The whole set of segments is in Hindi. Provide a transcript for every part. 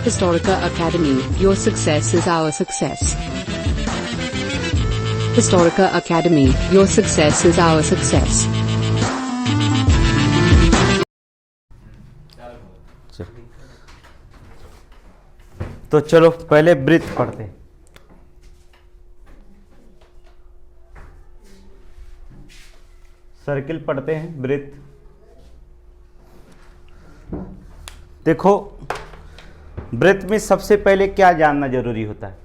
Historica Academy, your success is our success. Historica Academy, your success is our success. तो चलो पहले वृत्त पढ़ते हैं। सर्किल पढ़ते हैं, वृत्त। देखो वृत्त में सबसे पहले क्या जानना जरूरी होता है?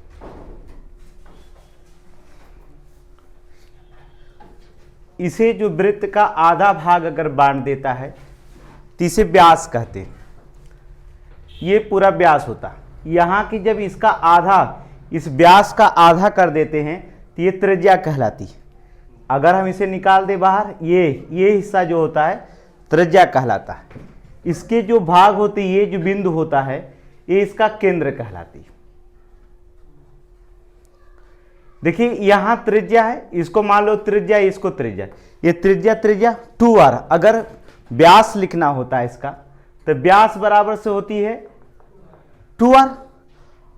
इसे जो वृत्त का आधा भाग अगर बांट देता है तो इसे व्यास कहते हैं। ये पूरा व्यास होता है। यहां की जब इसका आधा, इस व्यास का आधा कर देते हैं तो ये त्रिज्या कहलाती है। अगर हम इसे निकाल दे बाहर, ये हिस्सा जो होता है त्रिज्या कहलाता है। इसके जो भाग होते, ये जो बिंदु होता है, ये इसका केंद्र कहलाती है। देखिए यहां त्रिज्या है, इसको मान लो त्रिज्या, इसको त्रिज्या, ये त्रिज्या 2r। अगर व्यास लिखना होता है इसका तो व्यास बराबर से होती है 2r,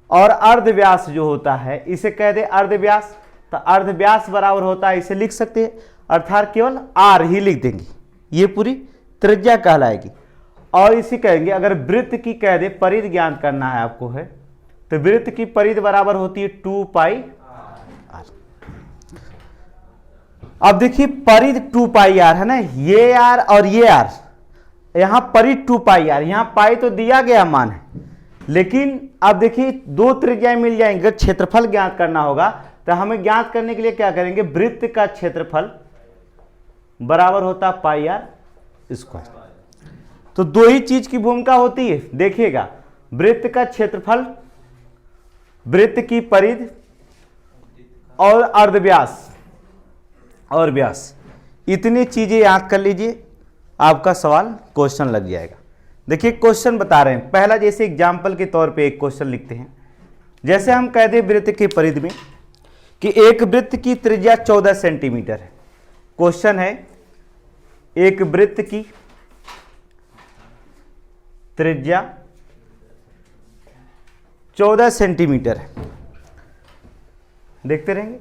और अर्धव्यास जो होता है इसे कह दे अर्धव्यास, तो अर्धव्यास बराबर होता है, इसे लिख सकते हैं, अर्थात केवल r ही लिख देंगे, ये पूरी त्रिज्या कहलाएगी। और इसी कहेंगे अगर वृत्त की कह दे परिधि ज्ञात करना है आपको है, तो वृत्त की परिधि बराबर होती है 2πr। अब देखिए परिधि 2πr है ना, ये r और ये r, यहां परिधि 2πr, यहां पाई तो दिया गया मान है, लेकिन अब देखिए दो त्रिज्याएं मिल जाएंगे। क्षेत्रफल ज्ञात करना होगा तो हमें ज्ञात करने के लिए क्या करेंगे, वृत्त का क्षेत्रफल बराबर होता πr²। तो दो ही चीज की भूमिका होती है, देखिएगा, वृत्त का क्षेत्रफल, वृत्त की परिधि और अर्धव्यास और व्यास, इतनी चीजें याद कर लीजिए, आपका सवाल क्वेश्चन लग जाएगा। देखिए क्वेश्चन बता रहे हैं, पहला जैसे एग्जाम्पल के तौर पे एक क्वेश्चन लिखते हैं। जैसे हम कह दें वृत्त की परिधि में कि एक वृत्त की त्रिज्या 14 सेंटीमीटर है। क्वेश्चन है एक वृत्त की त्रिज्या 14 सेंटीमीटर है, देखते रहेंगे,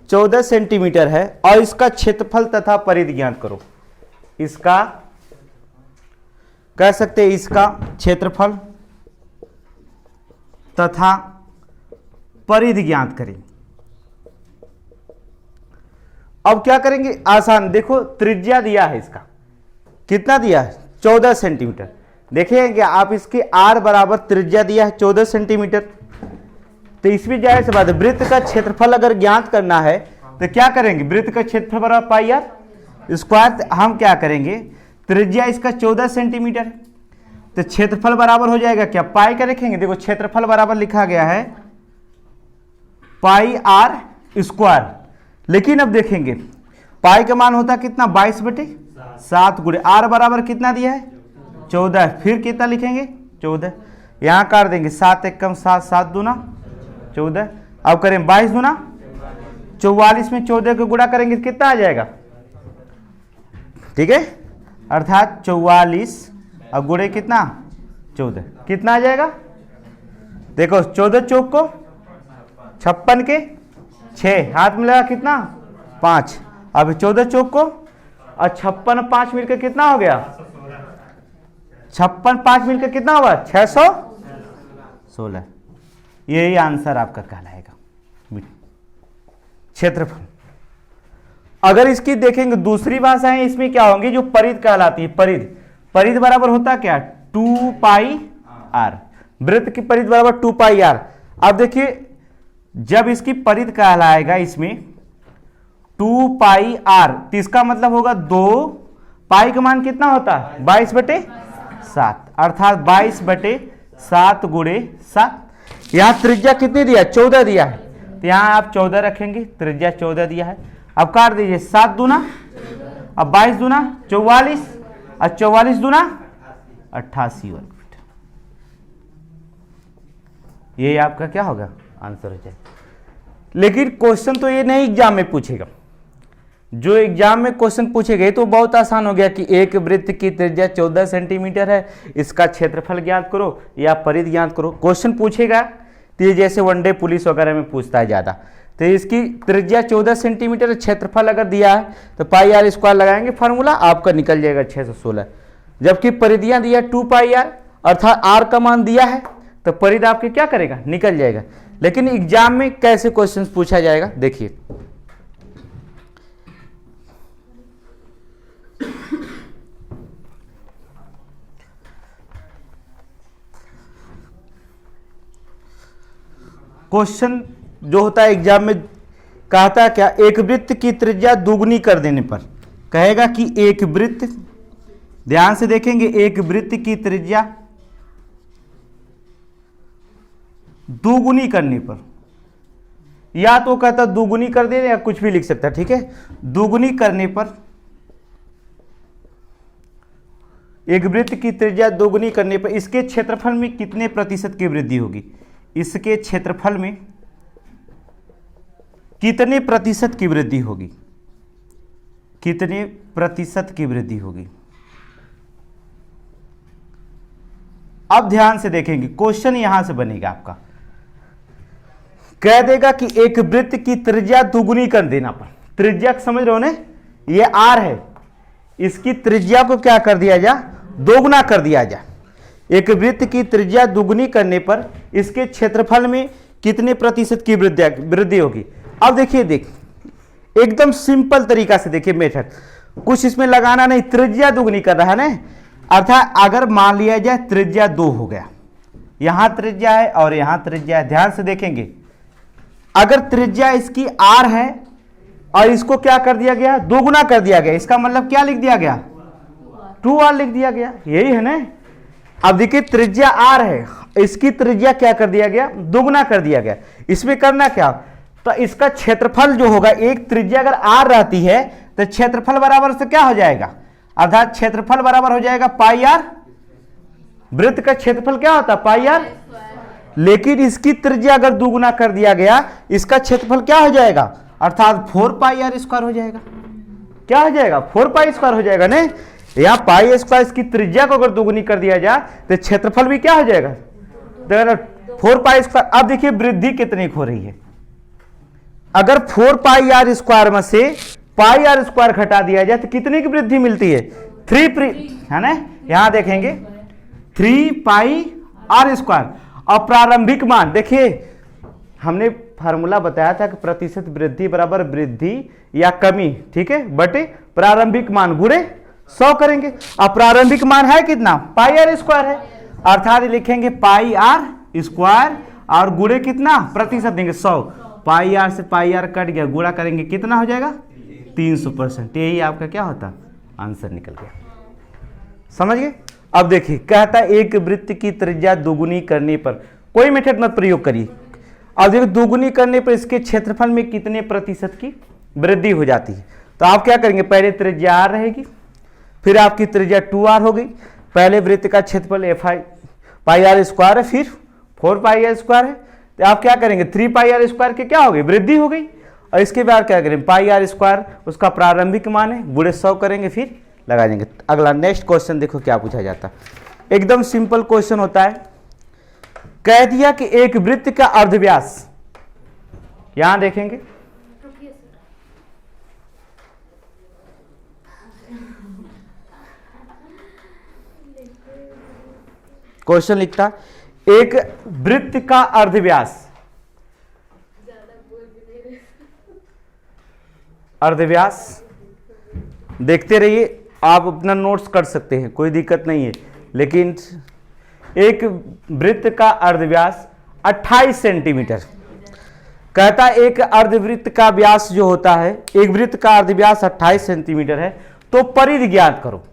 14 सेंटीमीटर है, और इसका क्षेत्रफल तथा परिधि ज्ञात करो। इसका कह सकते हैं इसका क्षेत्रफल तथा परिधि ज्ञात करें। अब क्या करेंगे, आसान, देखो त्रिज्या दिया है, इसका कितना दिया है 14 सेंटीमीटर। देखिए आप इसके r बराबर त्रिज्या दिया है 14 सेंटीमीटर, तो इसमें जाहिर सी बात है वृत्त का क्षेत्रफल अगर ज्ञात करना है तो क्या करेंगे, वृत्त का क्षेत्रफल बराबर πr²। हम क्या करेंगे, त्रिज्या इसका 14 सेंटीमीटर है, तो क्षेत्रफल बराबर हो जाएगा क्या, पाई का रखेंगे। देखो क्षेत्रफल बराबर लिखा गया है πr², लेकिन अब देखेंगे पाई का मान होता कितना 22/7 गुणे r बराबर कितना दिया है 14, फिर कितना लिखेंगे 14, यहां काट देंगे 7 एकम 7, 7 दूना 14। अब करें 22 दूना 44 में 14 को गुणा करेंगे कितना आ जाएगा, ठीक है, अर्थात 44 और गुणे कितना 14, कितना आ जाएगा। देखो 14 चौक को 56 के 6, हाथ में लगा कितना 5, अब 14 चौक को और 56 5 मिलकर कितना हो गया, 56 5 मिलकर कितना होगा 616। यही आंसर आपका कहलाएगा क्षेत्रफल। अगर इसकी देखेंगे दूसरी भाषाएं, इसमें क्या होंगी, जो परिधि कहलाती है, परिधि बराबर होता क्या 2πr, वृत्त की परिधि बराबर 2πr। अब देखिए जब इसकी परिधि कहलाएगा इसमें 2πr, तो इसका मतलब होगा 2 पाई का मान कितना होता है 22/7, अर्थात 22/7 गुणे 7। यहां त्रिज्या कितनी दिया 14 दिया है, तो यहां आप 14 रखेंगे, त्रिज्या 14 दिया है। अब काट दीजिए 7 दूना, अब 22 दूना 44, और 44 दूना 88 वर्ग फीट। ये आपका क्या होगा आंसर हो जाए। लेकिन क्वेश्चन तो ये नहीं एग्जाम में पूछेगा, जो एग्जाम में क्वेश्चन पूछे गए तो बहुत आसान हो गया कि एक वृत्त की त्रिज्या 14 सेंटीमीटर है, इसका क्षेत्रफल ज्ञात करो या परिधि ज्ञात करो। क्वेश्चन पूछेगा तो ये जैसे वनडे पुलिस वगैरह में पूछता है ज़्यादा, तो इसकी त्रिज्या 14 सेंटीमीटर, क्षेत्रफल अगर दिया है तो पाई आर स्क्वायर लगाएंगे फार्मूला, आपका निकल जाएगा 616। जबकि परिधियाँ दिया 2 पाई आर, अर्थात आर का मान दिया है तो परिधि आपके क्या करेगा, निकल जाएगा। लेकिन एग्जाम में कैसे क्वेश्चन पूछा जाएगा देखिए, क्वेश्चन जो होता है एग्जाम में कहता है क्या, एक वृत्त की त्रिज्या दुगुनी कर देने पर कहेगा कि एक वृत्त, ध्यान से देखेंगे, एक वृत्त की त्रिज्या दुगुनी करने पर, या तो कहता दुगुनी कर दे या कुछ भी लिख सकता है, ठीक है। दुगुनी करने पर, एक वृत्त की त्रिज्या दोगुनी करने पर इसके क्षेत्रफल में कितने प्रतिशत की वृद्धि होगी, इसके क्षेत्रफल में कितने प्रतिशत की वृद्धि होगी, कितने प्रतिशत की वृद्धि होगी। अब ध्यान से देखेंगे क्वेश्चन यहां से बनेगा आपका, कह देगा कि एक वृत्त की त्रिज्या दुगुनी कर देना पर, त्रिज्या समझ रहे हो ने, ये आर है, इसकी त्रिज्या को क्या कर दिया जा, दोगुना कर दिया जा। एक वृत्त की त्रिज्या दुगुनी करने पर इसके क्षेत्रफल में कितने प्रतिशत की वृद्धि होगी। अब देखिए, एकदम सिंपल तरीका से देखिए मेथड, कुछ इसमें लगाना नहीं, त्रिज्या दुगुनी कर रहा है ना, अर्थात अगर मान लिया जाए त्रिज्या 2 हो गया, यहां त्रिज्या है और यहां त्रिज्या है, ध्यान से देखेंगे, अगर त्रिज्या इसकी आर है और इसको क्या कर दिया गया, दोगुना कर दिया गया, इसका मतलब क्या लिख दिया गया, 2r लिख दिया गया, यही है ना। अब देखिए त्रिज्या r है, इसकी त्रिज्या क्या कर दिया गया, दोगुना कर दिया गया। इसमें करना क्या, तो इसका क्षेत्रफल जो होगा, एक त्रिज्या अगर r रहती है तो क्षेत्रफल बराबर से क्या हो जाएगा, अर्थात क्षेत्रफल बराबर हो जाएगा पाई आर, वृत्त का क्षेत्रफल क्या होता है पाई आर, लेकिन इसकी त्रिज्या अगर दोगुना कर दिया गया, इसका क्षेत्रफल क्या हो जाएगा, अर्थात 4 पाई आर स्क्वायर हो जाएगा। क्या हो जाएगा, 4 पाई स्क्वायर हो जाएगा ना। यहाँ पाई स्क्वायर इसकी त्रिज्या को अगर दोगुनी कर दिया जाए तो क्षेत्रफल भी क्या हो जाएगा, 4 पाई स्क्वायर। अब देखिए वृद्धि कितनी हो रही है, अगर 4 पाई आर स्क्वायर में से पाई आर स्क्वायर घटा दिया जाए तो कितने की वृद्धि मिलती है, 3 है ना। यहां देखेंगे 3 पाई आर स्क्वायर। और प्रारंभिक मान देखिए, हमने फार्मूला बताया था कि प्रतिशत वृद्धि बराबर वृद्धि या कमी, ठीक है, बटे प्रारंभिक मान गुणे 100 करेंगे। अब प्रारंभिक मान है कितना, पाई आर स्क्वायर है, अर्थात लिखेंगे पाई आर स्क्वायर और गुणे कितना, प्रतिशत देंगे 100, पाई आर से पाई आर कट गया, गुणा करेंगे कितना हो जाएगा 300%। यही आपका क्या होता, आंसर निकल गया, समझ गए। अब देखिए कहता है एक वृत्त की त्रिज्या दोगुनी करने पर, कोई मेथड मत प्रयोग करिए। अब देखिए दोगुनी करने पर इसके क्षेत्रफल में कितने प्रतिशत की वृद्धि हो जाती है, तो आप क्या करेंगे, पहले त्रिज्या आर रहेगी, फिर आपकी त्रिज्या 2r हो गई, पहले वृत्त का क्षेत्रफल पाई आर स्क्वायर है, फिर 4 पाई आर स्क्वायर है, तो आप क्या करेंगे 3 पाई आर स्क्वायर की क्या हो गई, वृद्धि हो गई। और इसके बाद क्या करेंगे, पाई आर स्क्वायर उसका प्रारंभिक मान है, गुणे 100 करेंगे, फिर लगा देंगे। अगला नेक्स्ट क्वेश्चन देखो क्या पूछा जाता है, एकदम सिंपल क्वेश्चन होता है, कह दिया कि एक वृत्त का अर्धव्यास, यहां देखेंगे क्वेश्चन लिखता, एक वृत्त का अर्धव्यास, अर्धव्यास देखते रहिए, आप अपना नोट्स कर सकते हैं, कोई दिक्कत नहीं है, लेकिन एक वृत्त का अर्धव्यास 28 सेंटीमीटर कहता है, एक अर्धवृत्त का व्यास जो होता है, एक वृत्त का अर्धव्यास 28 सेंटीमीटर है, तो परिधि ज्ञात करो।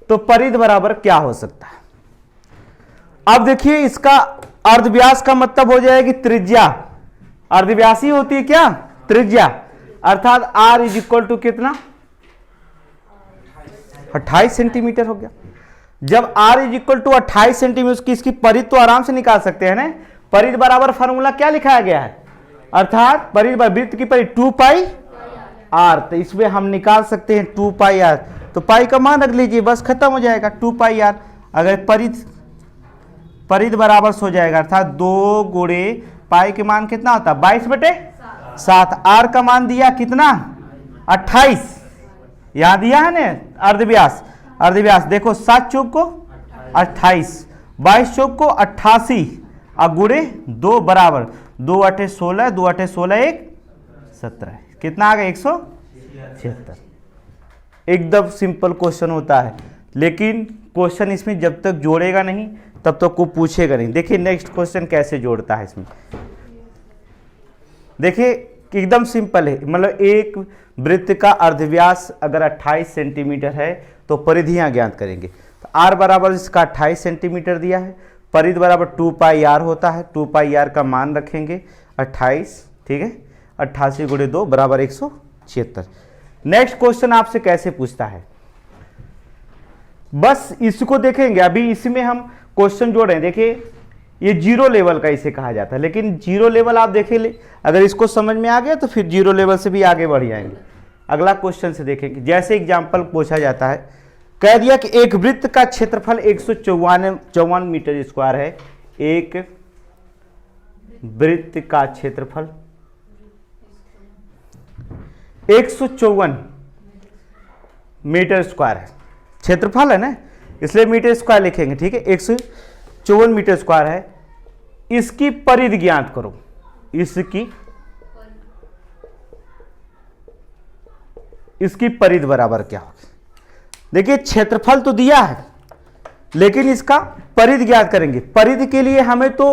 तो परिधि बराबर क्या हो सकता है, अब देखिए इसका अर्धव्यास का मतलब हो जाएगी त्रिज्या, अर्धव्यास ही होती है क्या, त्रिज्या, अर्थात r इज इक्वल टू कितना 28 सेंटीमीटर हो गया। जब r is equal to 28 centimetre की इसकी परिधि तो आराम से निकाल सकते हैं ना, परिधि बराबर फार्मूला क्या लिखाया गया है, अर्थात परिधि वृत्त की परिधि 2 पाई आर, तो इसमें हम निकाल सकते हैं 2 पाई आर, तो पाई का मान रख लीजिए, बस खत्म हो जाएगा 2 पाई आर। अगर परिध बराबर हो जाएगा, अर्थात 2 गुणे पाई के मान कितना होता है 22/7। आर का मान दिया कितना 28, यहां दिया है ना अर्धव्यास, अर्धव्यास देखो 7 चौक को 28, 22 चौक को 88 और गुणे 2 बराबर 2 8 16, 2 8 16 1 17, कितना आ गया 176। एकदम सिंपल क्वेश्चन होता है, लेकिन क्वेश्चन इसमें जब तक जोड़ेगा नहीं तब तक को पूछेगा नहीं। देखिए नेक्स्ट क्वेश्चन कैसे जोड़ता है इसमें, देखिए एकदम सिंपल है, मतलब एक वृत्त का अर्धव्यास अगर 28 सेंटीमीटर है तो परिधियां ज्ञात करेंगे। तो आर बराबर इसका 28 सेंटीमीटर दिया है, परिध बराबर 2 पाई आर होता है, 2 पाई आर का मान रखेंगे 28, ठीक है, 88 गुणे 2 बराबर 176। नेक्स्ट क्वेश्चन आपसे कैसे पूछता है, बस इसको देखेंगे। अभी इसमें हम क्वेश्चन जोड़ रहे हैं, देखिए ये जीरो लेवल का इसे कहा जाता है, लेकिन जीरो लेवल आप देखें, अगर इसको समझ में आ गया तो फिर जीरो लेवल से भी आगे बढ़ जाएंगे। अगला क्वेश्चन से देखेंगे, जैसे एग्जाम्पल पूछा जाता है, कह दिया कि एक वृत्त का क्षेत्रफल 154 मीटर स्क्वायर है। एक वृत्त का क्षेत्रफल 154 मीटर स्क्वायर है, क्षेत्रफल है ना, इसलिए मीटर स्क्वायर लिखेंगे, ठीक है। 154 मीटर स्क्वायर है, इसकी परिधि ज्ञात करो, इसकी परिधि बराबर क्या होगी। देखिए क्षेत्रफल तो दिया है, लेकिन इसका परिधि ज्ञात करेंगे। परिधि के लिए हमें तो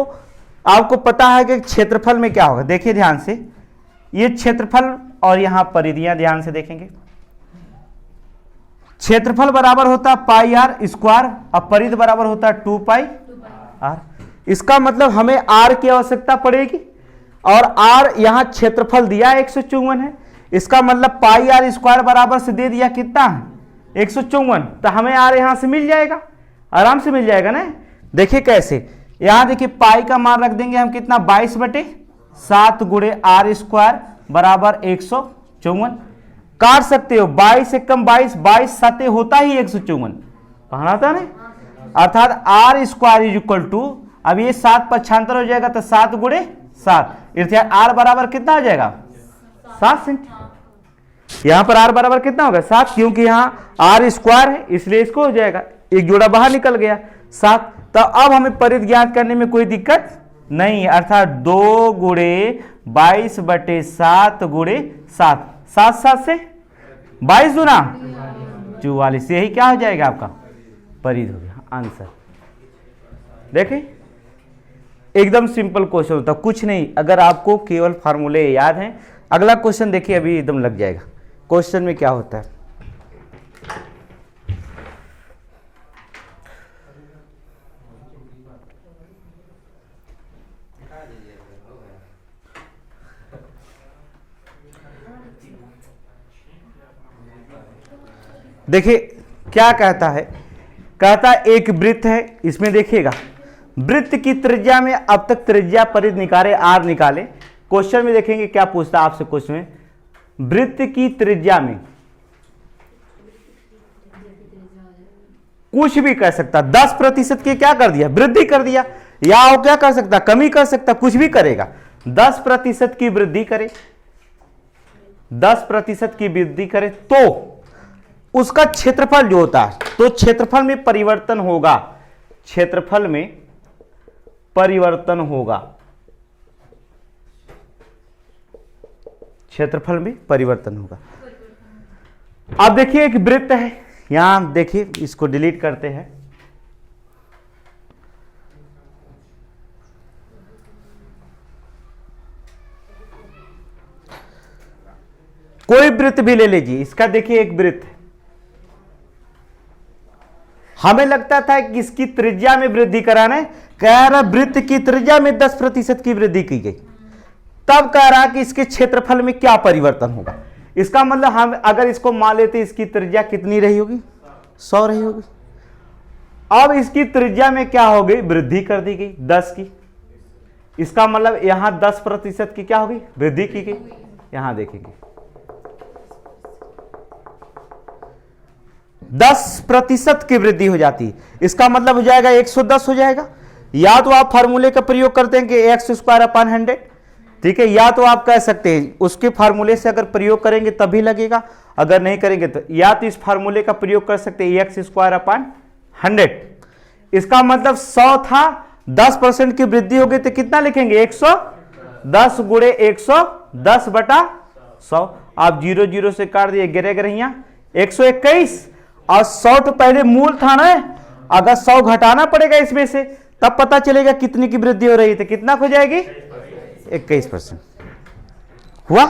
आपको पता है कि क्षेत्रफल में क्या होगा, देखिए ध्यान से, ये क्षेत्रफल और यहां परिधियां ध्यान से देखेंगे। क्षेत्रफल बराबर होता है पाई आर स्क्वायर और परिधि बराबर होता है 2 पाई आर। इसका मतलब हमें आर की आवश्यकता पड़ेगी, और आर यहां क्षेत्रफल दिया 154 है, इसका मतलब पाई आर स्क्वायर बराबर से दे दिया कितना है 154, तो हमें आर यहां से मिल जाएगा, आराम से मिल जाएगा ना। देखिए कैसे, यहां देखिए पाई का मान रख देंगे हम कितना 22/7 गुणे आर स्क्वायर बराबर 154। काट सकते हो, 22 से कम 22, 22 7 होता ही 154, पढ़ना था ना, अर्थात R square is equal to, अब ये 7 पक्षांतर हो जाएगा तो 7 गुणे 7, अर्थात आर बराबर कितना हो जाएगा 7 सेंटीमीटर। यहां पर आर बराबर कितना होगा 7, क्योंकि यहां आर स्क्वायर है इसलिए इसको हो जाएगा, एक जोड़ा बाहर निकल गया 7। तो अब हमें परिधि ज्ञात करने में कोई दिक्कत नहीं है, अर्थात 2 गुणे 22/7 गुणे 7, 7 7 से 22 दूना 44, यही क्या हो जाएगा आपका परिधि हो गया आंसर। देखिए एकदम सिंपल क्वेश्चन होता, कुछ नहीं, अगर आपको केवल फार्मूले याद हैं। अगला क्वेश्चन देखिए, अभी एकदम लग जाएगा। क्वेश्चन में क्या होता है, देखिए क्या कहता है, कहता है एक वृत्त है, इसमें देखिएगा वृत्त की त्रिज्या में अब तक त्रिज्या परिधि निकाले, आर निकाले। क्वेश्चन में देखेंगे क्या पूछता है आपसे, क्वेश्चन में वृत्त की त्रिज्या में कुछ भी कर सकता, 10% की क्या कर दिया वृद्धि कर दिया, या वो क्या कर सकता कमी कर सकता, कुछ भी करेगा। 10% की वृद्धि करे, 10% की वृद्धि करे तो उसका क्षेत्रफल जो होता है, तो क्षेत्रफल में परिवर्तन होगा, क्षेत्रफल में परिवर्तन होगा, क्षेत्रफल में परिवर्तन होगा। अब देखिए एक वृत्त है, यहां देखिए इसको डिलीट करते हैं, कोई वृत्त भी ले लीजिए, इसका देखिए एक वृत्त है, हमें लगता था कि इसकी त्रिज्या में वृद्धि कराना है, कह रहा वृत्त की त्रिज्या में 10% की वृद्धि की गई, तब कह रहा कि इसके क्षेत्रफल में क्या परिवर्तन होगा। इसका मतलब हम अगर इसको मान लेते इसकी त्रिज्या कितनी रही होगी 100 रही होगी, अब इसकी त्रिज्या में क्या हो गई वृद्धि कर दी गई 10 की, इसका मतलब यहां 10% की क्या होगी वृद्धि की गई। यहां देखेंगे 10% की वृद्धि हो जाती है। इसका मतलब हो जाएगा 110 हो जाएगा। या तो आप फार्मूले का प्रयोग करते हैं कि एक्स स्क्वायर अपन 100, ठीक है, या तो आप कह सकते हैं उसके फार्मूले से अगर प्रयोग करेंगे तभी लगेगा, अगर नहीं करेंगे तो या तो इस फार्मूले का प्रयोग कर सकते हैं एक्स स्क्वायर अपन 100। इसका मतलब 100 था, 10% की वृद्धि हो गई तो कितना लिखेंगे 110 गुणे 110 बटा 100। आप 0 0 से काट दिए, गिरे गिरैया 121 और 100 तो पहले मूल था ना, अगर 100 घटाना पड़ेगा इसमें से तब पता चलेगा कितनी की वृद्धि हो रही है। तो कितना हो जाएगी 21% हुआ।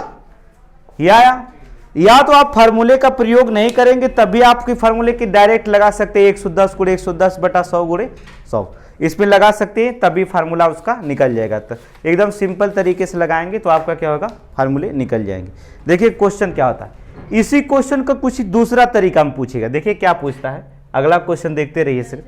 या तो आप फार्मूले का प्रयोग नहीं करेंगे तभी आपके फार्मूले की डायरेक्ट लगा सकते हैं 110 गुणे 110 बटा 100 गुणे 100, इसमें लगा सकते हैं तभी फार्मूला उसका निकल जाएगा। तो एकदम सिंपल तरीके से लगाएंगे तो आपका क्या होगा, फार्मूले निकल जाएंगे। देखिए क्वेश्चन क्या होता है, इसी क्वेश्चन का कुछ दूसरा तरीका हम पूछेगा। देखिए क्या पूछता है, अगला क्वेश्चन देखते रहिए सिर्फ।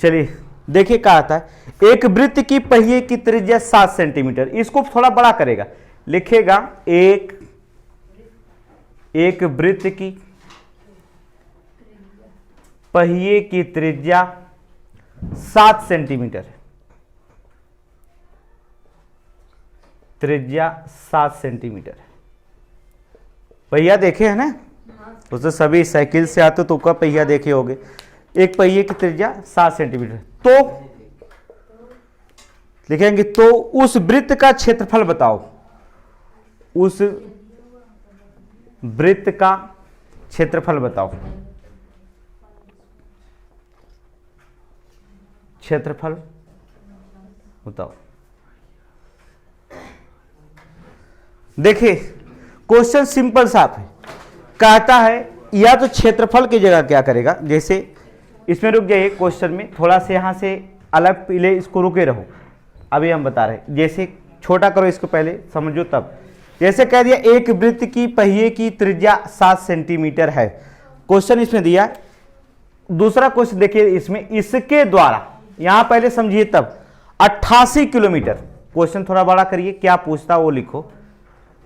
चलिए देखिए क्या आता है, एक वृत्त की पहिए की त्रिज्या 7 सेंटीमीटर, इसको थोड़ा बड़ा करेगा, लिखेगा एक वृत्त की पहिए की त्रिज्या 7 सेंटीमीटर, त्रिज्या 7 सेंटीमीटर। पहिया देखे है ना, उससे सभी साइकिल से आते तो का पहिया देखे होगे। एक पहिए की त्रिज्या 7 सेंटीमीटर, तो लिखेंगे तो उस वृत्त का क्षेत्रफल बताओ, उस वृत्त का क्षेत्रफल बताओ, क्षेत्रफल बताओ। देखिए क्वेश्चन सिंपल साफ है, कहता है या तो क्षेत्रफल की जगह क्या करेगा, जैसे इसमें रुक जाइए, क्वेश्चन में थोड़ा से यहां से अलग पहले इसको रुके रहो, अभी हम बता रहे हैं। जैसे छोटा करो इसको पहले समझो तब। जैसे कह दिया एक वृत्त की पहिए की त्रिज्या 7 सेंटीमीटर है, क्वेश्चन इसमें दिया। दूसरा क्वेश्चन देखिए इसमें, इसके द्वारा, यहां पहले समझिए तब, 88 किलोमीटर। क्वेश्चन थोड़ा बड़ा करिए, क्या पूछता वो लिखो।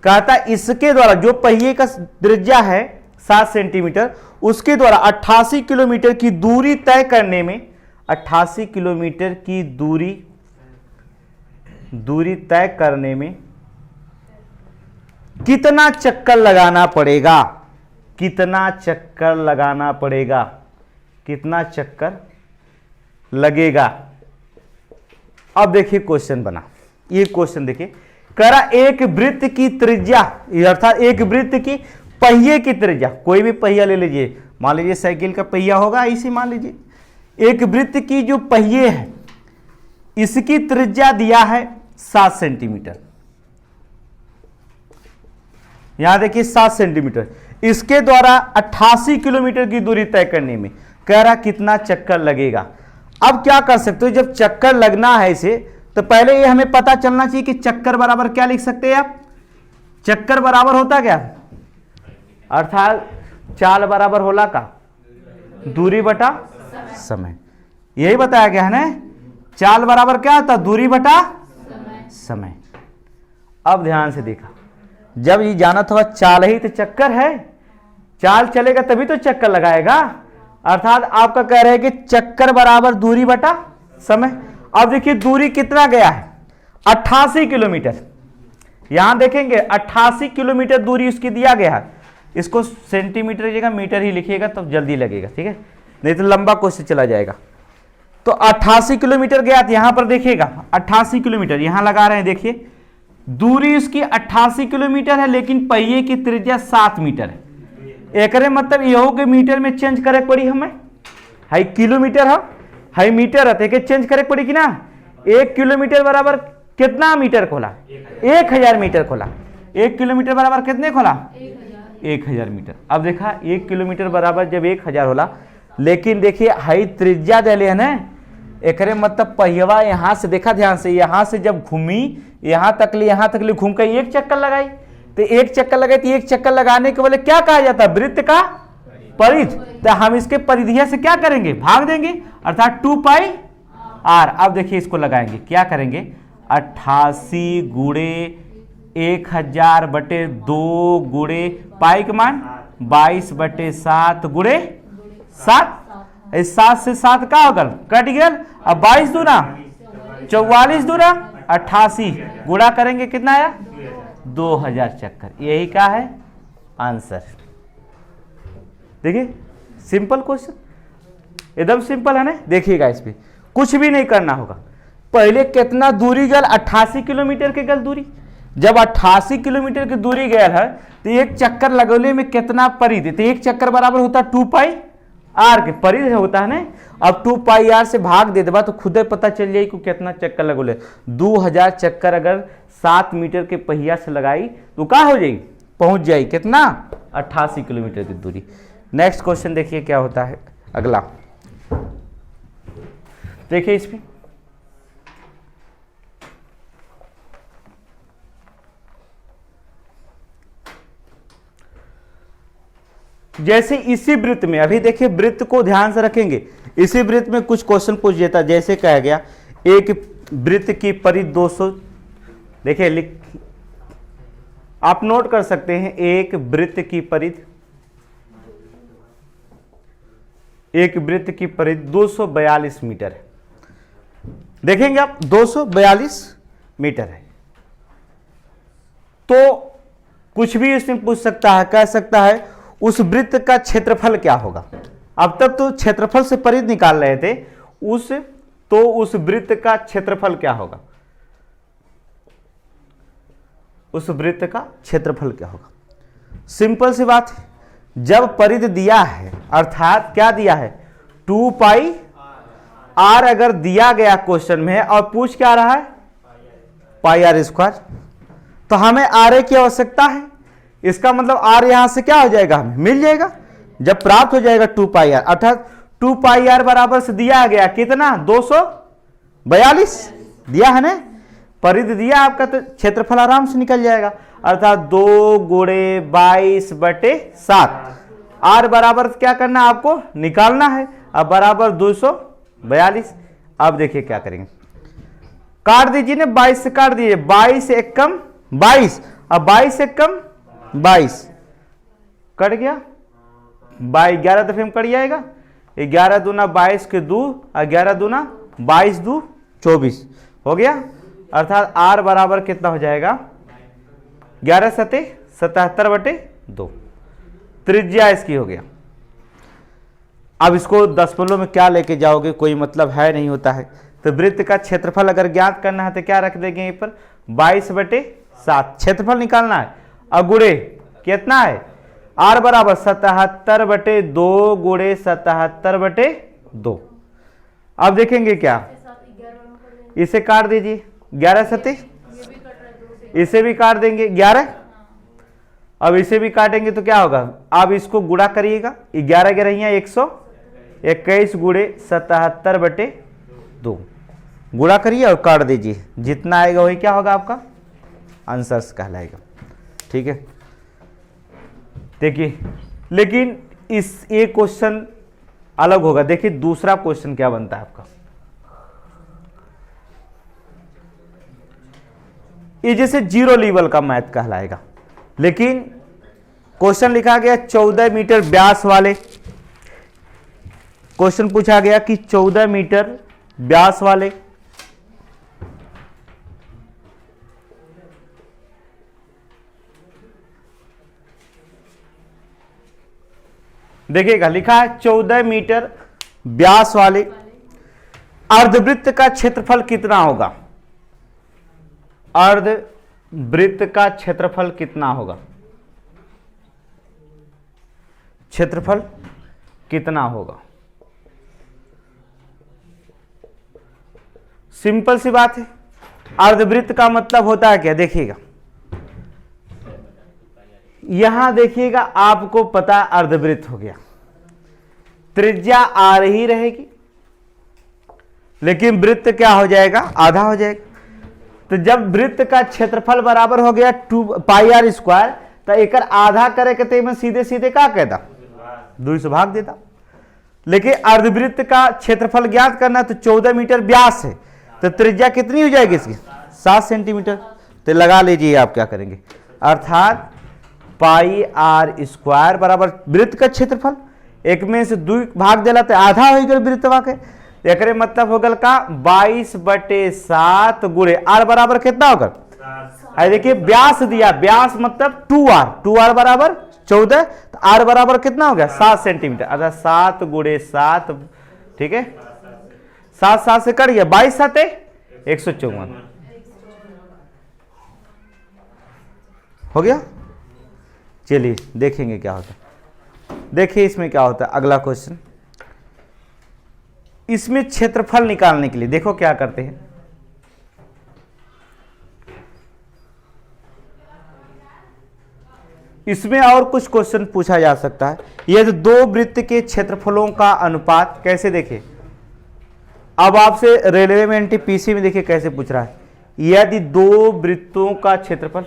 कहता इसके द्वारा जो पहिए का त्रिज्या है 7 सेंटीमीटर, उसके द्वारा 88 किलोमीटर की दूरी तय करने में, 88 किलोमीटर की दूरी तय करने में कितना चक्कर लगाना पड़ेगा, कितना चक्कर लगाना पड़ेगा, कितना चक्कर लगेगा। अब देखिए क्वेश्चन बना, ये क्वेश्चन देखिए, कह रहा एक वृत्त की त्रिज्या, अर्थात एक वृत्त की पहिए की त्रिज्या, कोई भी पहिया ले लीजिए, मान लीजिए साइकिल का पहिया होगा इसी, मान लीजिए एक वृत्त की जो पहिए है इसकी त्रिज्या दिया है 7 सेंटीमीटर, यहां देखिए 7 सेंटीमीटर, इसके द्वारा 88 किलोमीटर की दूरी तय करने में कह रहा कितना चक्कर लगेगा। अब क्या कर सकते हो, जब चक्कर लगना है इसे, तो पहले ये हमें पता चलना चाहिए कि चक्कर बराबर क्या लिख सकते हैं आप, चक्कर बराबर होता क्या, अर्थात चाल बराबर होला का दूरी बटा समय, यही बताया गया है ना। चाल बराबर क्या होता, दूरी बटा समय। अब ध्यान से देखा, जब ये जाना था चाल ही तो चक्कर है, चाल चलेगा तभी तो चक्कर लगाएगा, अर्थात आपका कह रहे हैं कि चक्कर बराबर दूरी बटा समय। अब देखिए दूरी कितना गया है, 88 किलोमीटर, यहां देखेंगे 88 किलोमीटर दूरी उसकी दिया गया है। इसको सेंटीमीटर लीजिएगा, मीटर ही लिखिएगा तब जल्दी लगेगा, ठीक है, नहीं तो लंबा क्वेश्चन चला जाएगा। तो 88 किलोमीटर गया, तो यहां पर देखिएगा 88 किलोमीटर यहां लगा रहे हैं, देखिए दूरी उसकी 88 किलोमीटर है, लेकिन पहिए की त्रिज्या 7 मीटर है। एक मतलब यहो के मीटर में चेंज करे पड़ी, हमें हाई किलोमीटर है, हाई मीटर है, तो चेंज करे पड़ी कि ना। 1 किलोमीटर बराबर कितना मीटर खोला, 1000 मीटर खोला। 1 किलोमीटर बराबर कितने खोला, 1000 मीटर। अब देखा 1 किलोमीटर बराबर जब 1000 होला, लेकिन देखिए हाई त्रिज्या दिले है ना, एक मतलब पहिया यहां से देखा ध्यान से, यहां से जब घूमी यहां तक ले घूम कर एक चक्कर लगाई, तो एक चक्कर लगाई, तो एक चक्कर लगाने के बोले क्या कहा जाता है, वृत्त का परिधि। तो हम इसके परिधिया से क्या करेंगे, भाग देंगे, अर्थात 2πr। अब देखिए इसको लगाएंगे, क्या करेंगे, 88 गुणे 1000/2 गुणे पाई का मान 22/7 गुणे 7। इस 7 से 7 का होगा कट गया। अब 22 दूना 44 दूना 88 गुणा करेंगे कितना आया 2000 चक्कर। यही क्या है आंसर। देखिए सिंपल क्वेश्चन, एकदम सिंपल है ना। देखिएगा इस पे कुछ भी नहीं करना होगा। पहले कितना दूरी गल 88 किलोमीटर के गल दूरी। जब 88 किलोमीटर की दूरी गया है तो एक चक्कर लगौले में कितना परिधि, तो एक चक्कर बराबर होता है 2 पाई आर के परिधि होता है ना। अब 2 पाई आर से भाग दे देगा तो खुद ही पता चल जाए कि कितना चक्कर लगोले। 2000 चक्कर अगर 7 मीटर के पहिया से लगाई तो क्या हो जाएगी, पहुंच जाएगी कितना 88 किलोमीटर की दूरी। नेक्स्ट क्वेश्चन देखिए क्या होता है अगला। देखिए इसमें जैसे इसी वृत्त में, अभी देखिए वृत्त को ध्यान से रखेंगे, इसी वृत्त में कुछ क्वेश्चन पूछ देता। जैसे कहा गया एक वृत्त की परिधि 200, देखिए लिख आप नोट कर सकते हैं। एक वृत्त की परिधि, एक वृत्त की परिधि 242 मीटर है। देखेंगे आप 242 मीटर है। तो कुछ भी इसमें पूछ सकता है, कह सकता है उस वृत्त का क्षेत्रफल क्या होगा। अब तक तो क्षेत्रफल से परिधि निकाल रहे थे, उस वृत्त का क्षेत्रफल क्या होगा, उस वृत्त का क्षेत्रफल क्या होगा। सिंपल सी बात है, जब परिधि दिया है अर्थात क्या दिया है 2 पाई आर अगर दिया गया क्वेश्चन में और पूछ क्या रहा है पाई आर स्क्वायर, तो हमें आर ए की आवश्यकता है। इसका मतलब आर यहां से क्या हो जाएगा, हमें मिल जाएगा जब प्राप्त हो जाएगा 2 पाई आर। अर्थात 2 पाई आर बराबर से दिया गया कितना 242 दिया है ना, परिधि दिया आपका, तो क्षेत्रफल आराम से निकल जाएगा। अर्थात 2 गुणे 22/7 आर बराबर क्या करना है आपको निकालना है। अब बराबर 242। अब देखिए क्या करेंगे, काट दीजिए ना, 22 से काट दीजिए, 22 से 1 कम 22, अब 22 से कम 22 कट गया, 11 दफे में कट जाएगा। 11 दूना 22 के 2, 11 दूना 22 2 24 हो गया। अर्थात आर बराबर कितना हो जाएगा 11 सते 77/2 त्रिज्या इसकी हो गया। अब इसको दशमलव में क्या लेके जाओगे, कोई मतलब है नहीं होता है। तो वृत्त का क्षेत्रफल अगर ज्ञात करना है तो क्या रख देंगे यहीं पर 22/7 क्षेत्रफल निकालना है। अब गुणे कितना है आर बराबर 77/2 गुणे 77/2। अब देखेंगे क्या, इसे काट दीजिए 11 सते, इसे भी काट देंगे 11, अब इसे भी काटेंगे तो क्या होगा, अब इसको गुणा करिएगा 11 11 121 गुणे 77/2 गुणा करिए और काट दीजिए, जितना आएगा वही क्या होगा आपका आंसर कहलाएगा। ठीक है, देखिए लेकिन इस एक क्वेश्चन अलग होगा। देखिए दूसरा क्वेश्चन क्या बनता है आपका, ये जैसे 0 लेवल का मैथ कहलाएगा, लेकिन क्वेश्चन लिखा गया 14 मीटर व्यास वाले, क्वेश्चन पूछा गया कि 14 मीटर व्यास वाले देखिएगा, लिखा है 14 मीटर व्यास वाले अर्धवृत्त का क्षेत्रफल कितना होगा, अर्धवृत्त का क्षेत्रफल कितना होगा, क्षेत्रफल कितना होगा। सिंपल सी बात है, अर्धवृत्त का मतलब होता है क्या, देखिएगा यहां देखिएगा आपको पता अर्धवृत्त हो गया, त्रिज्या आर ही रहेगी, लेकिन वृत्त क्या हो जाएगा आधा हो जाएगा। तो जब वृत्त का क्षेत्रफल बराबर हो गया 2 पाई आर स्क्वायर, तो एक आधा करे के में सीधे सीधे क्या कहता 2 से भाग देता। लेकिन अर्धवृत्त का क्षेत्रफल ज्ञात करना तो 14 मीटर व्यास है, तो त्रिज्या कितनी हो जाएगी इसकी 7 सेंटीमीटर। तो लगा लीजिए आप क्या करेंगे, अर्थात पाई आर स्क्वायर बराबर वृत्त का क्षेत्रफल, एक में से 2 भाग देला तो आधा हो गया वृत्तवा के, एक मतलब हो गल का 22/7 गुणे आर बराबर कितना होगा, देखिए व्यास दिया, व्यास मतलब 2r बराबर 14, तो आर बराबर कितना हो गया 7 सेंटीमीटर, अर्थात 7 गुणे 7, ठीक है 7 से कट गया, 22 7 154 हो गया। चलिए देखेंगे क्या होता है, देखिए इसमें क्या होता है अगला क्वेश्चन। इसमें क्षेत्रफल निकालने के लिए देखो क्या करते हैं, इसमें और कुछ क्वेश्चन पूछा जा सकता है। यदि 2 वृत्त के क्षेत्रफलों का अनुपात, कैसे देखें, अब आपसे रेलवे में एनटीपीसी में देखिए कैसे पूछ रहा है, यदि 2 वृत्तों का क्षेत्रफल,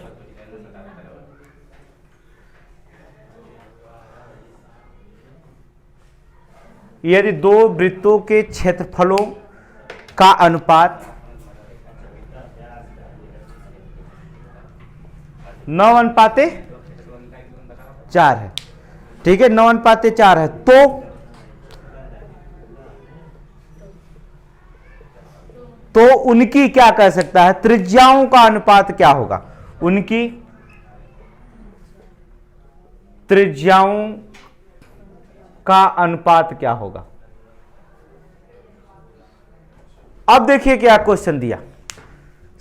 यदि 2 वृत्तों के क्षेत्रफलों का अनुपात 9:4 है, ठीक है 9:4 है, तो उनकी क्या कह सकता है, त्रिज्याओं का अनुपात क्या होगा, उनकी त्रिज्याओं का अनुपात क्या होगा। अब देखिए क्या क्वेश्चन दिया,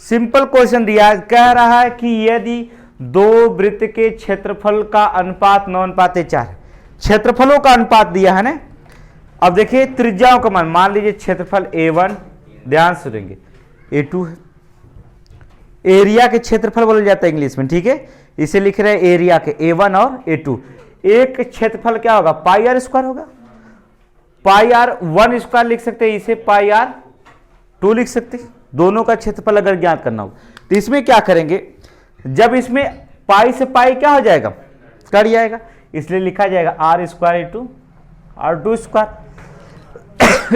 सिंपल क्वेश्चन दिया, कह रहा है कि यदि 2 वृत्त के क्षेत्रफल का अनुपात 9:4 है, क्षेत्रफलों का अनुपात दिया है ना। अब देखिए त्रिज्याओं का मान लीजिए क्षेत्रफल A1, ध्यान से सुनेंगे, A2 है, एरिया के क्षेत्रफल बोला जाता है इंग्लिश में, ठीक है इसे लिख रहे हैं एरिया के A1 और A2, एक क्षेत्रफल क्या होगा पाई आर स्क्वायर होगा, पाई आर 1 स्क्वायर लिख सकते हैं, इसे पाई आर 2 लिख सकते हैं, दोनों का क्षेत्रफल अगर ज्ञात करना हो। तो इसमें क्या करेंगे, जब इसमें पाई से पाई क्या हो जाएगा कट जाएगा, इसलिए लिखा जाएगा R square into R 2 square.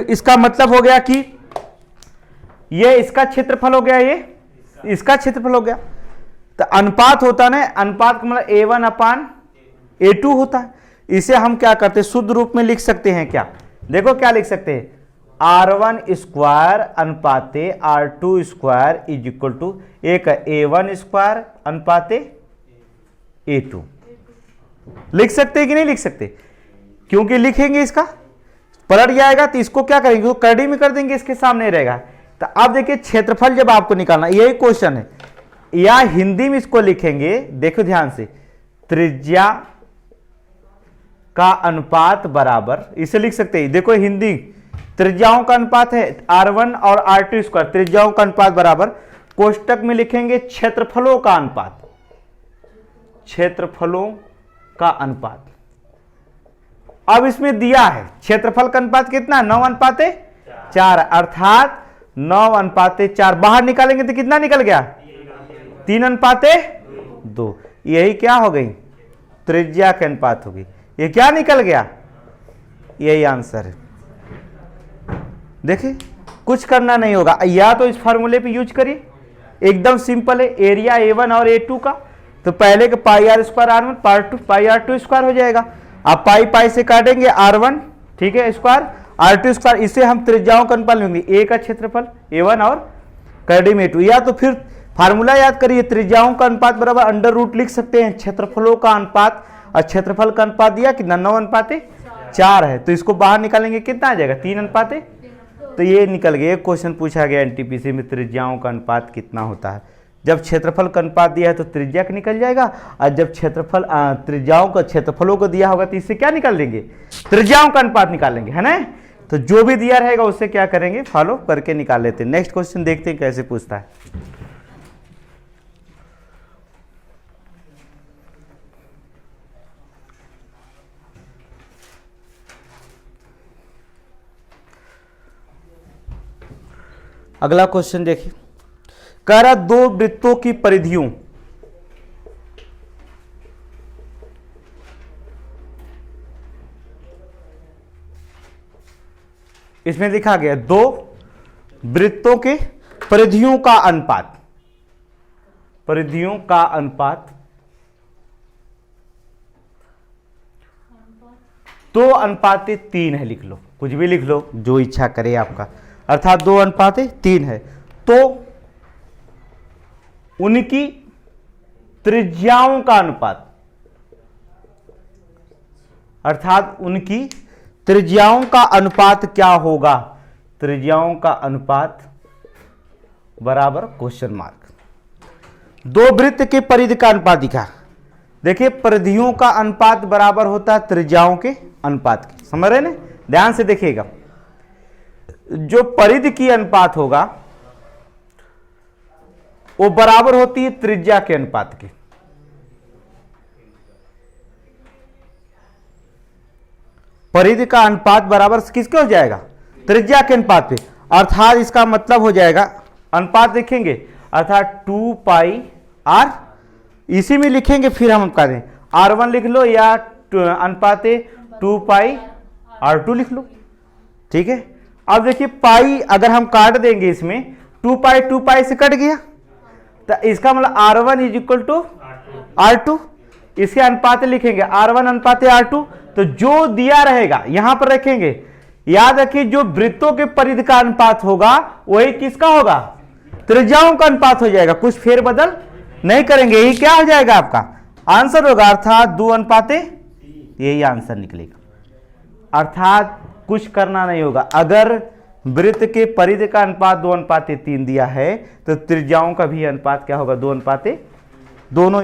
इसका मतलब हो गया कि ये इसका क्षेत्रफल हो गया, ये इसका क्षेत्रफल हो गया, तो अनुपात होता ना, अनुपात का मतलब A1/A2 होता है। इसे हम क्या करते हैं शुद्ध रूप में लिख सकते हैं, क्या देखो क्या लिख सकते हैं, R1 स्क्वायर अनुपाते R2 square is equal to एक A1 स्क्वायर अनुपाते A2 लिख सकते हैं कि नहीं लिख सकते, क्योंकि लिखेंगे इसका पलट जाएगा, तो इसको क्या करेंगे, तो करड़ी में कर देंगे, इसके सामने रहेगा। तो अब देखिए क्षेत्रफल जब आपको निकालना, यही क्वेश्चन है, या हिंदी में इसको लिखेंगे, देखो ध्यान से, त्रिज्या का अनुपात बराबर, इसे लिख सकते हैं, देखो हिंदी त्रिज्याओं का अनुपात है R1 और R2 स्क्वायर, त्रिज्याओं का अनुपात बराबर, कोष्टक में लिखेंगे क्षेत्रफलों का अनुपात, क्षेत्रफलों का अनुपात। अब इसमें दिया है क्षेत्रफल का अनुपात कितना, 9:4, अर्थात 9:4, बाहर निकालेंगे तो कितना निकल गया, 3:2, यही क्या हो गई त्रिज्या के अनुपात होगी, ये क्या निकल गया, यही आंसर है। देखिए कुछ करना नहीं होगा, या तो इस फार्मूले पे यूज करिए, एकदम सिंपल है, एरिया A1 और A2 का, तो पहले का pi r square R1 pi R2 square हो जाएगा, आप पाई पाई से काटेंगे R1, ठीक है स्क्वायर, R2 स्क्वायर, इसे हम त्रिज्याओं का अनुपात लेंगे, ए का क्षेत्रफल A1 और करड़ी में A2, या तो फिर फार्मूला याद करिए, त्रिज्याओं का अनुपात बराबर अंडर रूट लिख सकते हैं क्षेत्रफलों का अनुपात, और क्षेत्रफल का अनुपात दिया कितना 9:4 है, तो इसको बाहर निकालेंगे कितना आ जाएगा 3:, तो ये निकल गया। एक क्वेश्चन पूछा गया एनटीपीसी में, त्रिज्याओं का अनुपात कितना होता है, जब क्षेत्रफल का अनुपात दिया है तो त्रिज्या का निकल जाएगा, और जब क्षेत्रफल त्रिज्याओं का क्षेत्रफलों को दिया होगा तो इससे क्या निकाल देंगे, त्रिज्याओं का अनुपात निकालेंगे, है ना। तो जो भी दिया रहेगा उससे क्या करेंगे, फॉलो करके निकाल लेते हैं। नेक्स्ट क्वेश्चन देखते हैं कैसे पूछता है। अगला क्वेश्चन देखिए, कह रहा 2 वृत्तों की परिधियों, इसमें लिखा गया 2 वृत्तों के परिधियों का अनुपात, परिधियों का अनुपात 2:3 है, लिख लो, कुछ भी लिख लो जो इच्छा करे आपका, अर्थात 2:3 है। तो उनकी त्रिज्याओं का अनुपात, अर्थात उनकी त्रिज्याओं का अनुपात क्या होगा? त्रिज्याओं का अनुपात बराबर क्वेश्चन मार्क। दो वृत्त के परिधि का अनुपात दिखा। देखिए परिधियों का अनुपात बराबर होता है त्रिज्याओं के अनुपात के, समझ रहे ना? ध्यान से देखिएगा, जो परिधि की अनुपात होगा वो बराबर होती है त्रिज्या के अनुपात के। परिधि का अनुपात बराबर किसके हो जाएगा? त्रिज्या के अनुपात पे। अर्थात इसका मतलब हो जाएगा, अनुपात लिखेंगे अर्थात 2πr, इसी में लिखेंगे फिर हम कह दें r1 लिख लो या अनुपात 2πr2 लिख लो, ठीक है। अब देखिए पाई अगर हम काट देंगे इसमें 2π से कट गया, तो इसका मतलब r1 = r2, इसके अनुपात लिखेंगे r1 अनुपात r2। तो जो दिया रहेगा यहां पर रखेंगे, याद रखिए जो वृत्तों के परिधि का अनुपात होगा वही किसका होगा? त्रिज्याओं का अनुपात हो जाएगा, कुछ फेरबदल नहीं करेंगे, यही क्या हो जाएगा आपका आंसर होगा, अर्थात 2:3, यही आंसर निकलेगा। अर्थात कुछ करना नहीं होगा, अगर वृत्त के परिधि का अनुपात 2:3 दिया है तो त्रिज्याओं का भी अनुपात क्या होगा? 2:3, दोनों